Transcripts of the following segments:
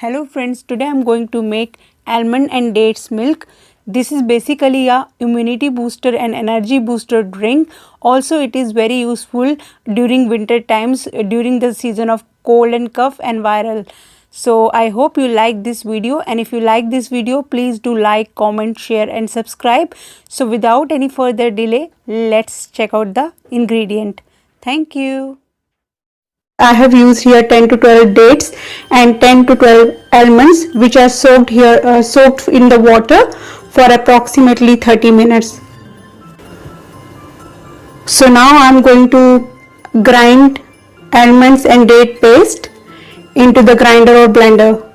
Hello friends, today I am going to make almond and dates milk. This is basically a immunity booster and energy booster drink. Also it is very useful during winter times, during the season of cold and cough and viral. So I hope you like this video, and if you like this video, please do like, comment, share and subscribe. So without any further delay, let's check out the ingredient. Thank you. I have used here 10 to 12 dates and 10 to 12 almonds, which are soaked in the water for approximately 30 minutes. So now I am going to grind almonds and date paste into the grinder or blender.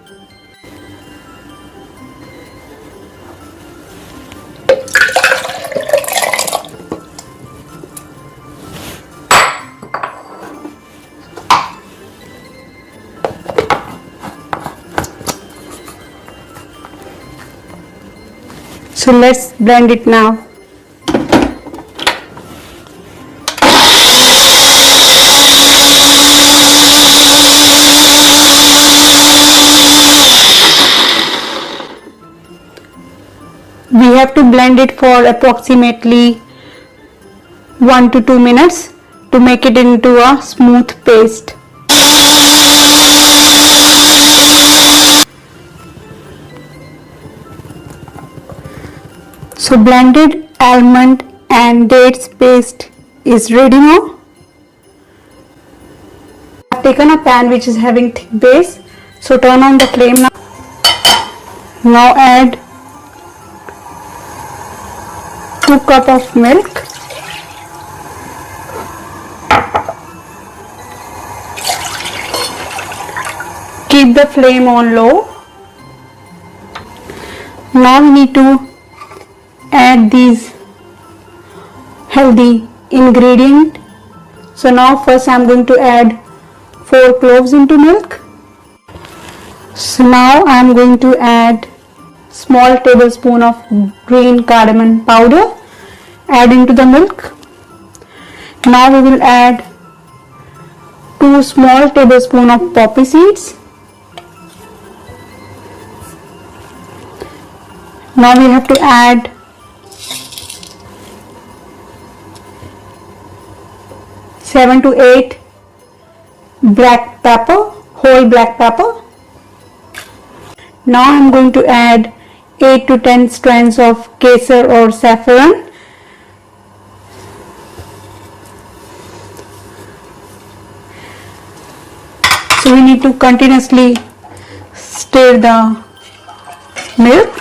So let's blend it now. We have to blend it for approximately 1 to 2 minutes to make it into a smooth paste. So blended almond and dates paste is ready now. I have taken a pan which is having thick base. So turn on the flame now. Now add 2 cups of milk. Keep the flame on low. Now we need to add these healthy ingredient. So now first I am going to add 4 cloves into milk. So now I am going to add small tablespoon of green cardamom powder, add into the milk. Now we will add 2 small tablespoon of poppy seeds. Now we have to add 7 to 8 black pepper, whole black pepper. Now I am going to add 8 to 10 strands of kesar or saffron. So we need to continuously stir the milk.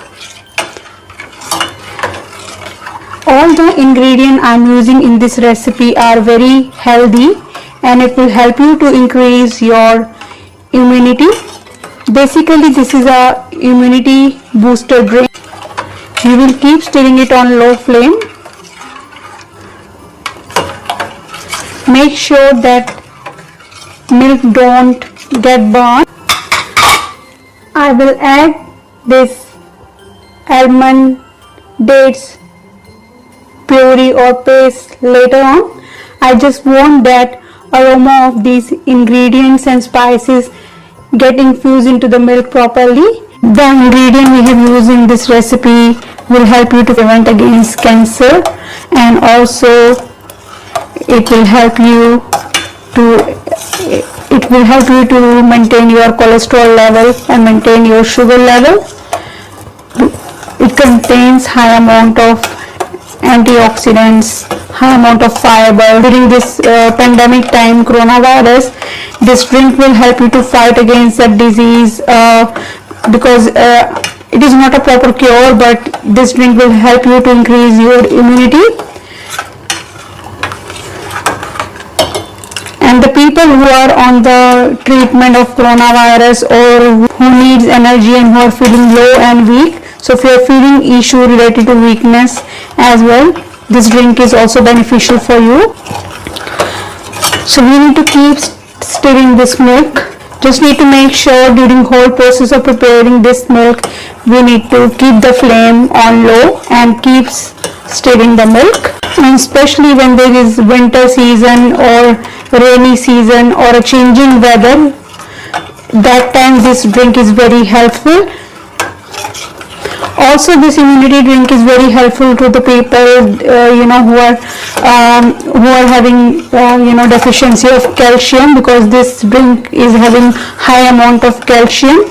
All the ingredients I am using in this recipe are very healthy, and it will help you to increase your immunity. Basically this is a immunity booster drink. You will keep stirring it on low flame. Make sure that milk don't get burned. I will add this almond dates puree or paste later on. I just want that aroma of these ingredients and spices get infused into the milk properly. The ingredient we have used in this recipe will help you to prevent against cancer, and also it will help you to maintain your cholesterol level and maintain your sugar level. It contains high amount of antioxidants, high amount of fiber. During this pandemic time, coronavirus, this drink will help you to fight against that disease, because it is not a proper cure, but this drink will help you to increase your immunity. And the people who are on the treatment of coronavirus or who needs energy and who are feeling low and weak, so if you are feeling issue related to weakness as well, this drink is also beneficial for you. So we need to keep stirring this milk. Just need to make sure during whole process of preparing this milk, we need to keep the flame on low and keep stirring the milk. And especially when there is winter season or rainy season or a changing weather, that time this drink is very helpful. Also, this immunity drink is very helpful to the people who are having deficiency of calcium, because this drink is having high amount of calcium.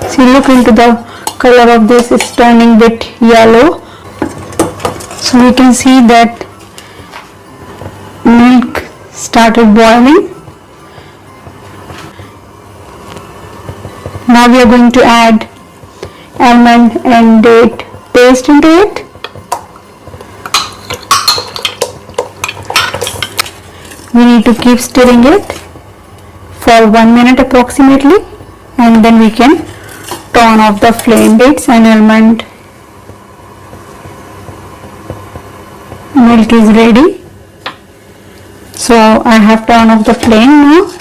See, look into the color of this, it's turning bit yellow. So we can see that milk started boiling. Now we are going to add almond and date paste into it. We need to keep stirring it for 1 minute approximately, and then we can turn off the flame. Dates and almond milk is ready. So I have turned off the flame now.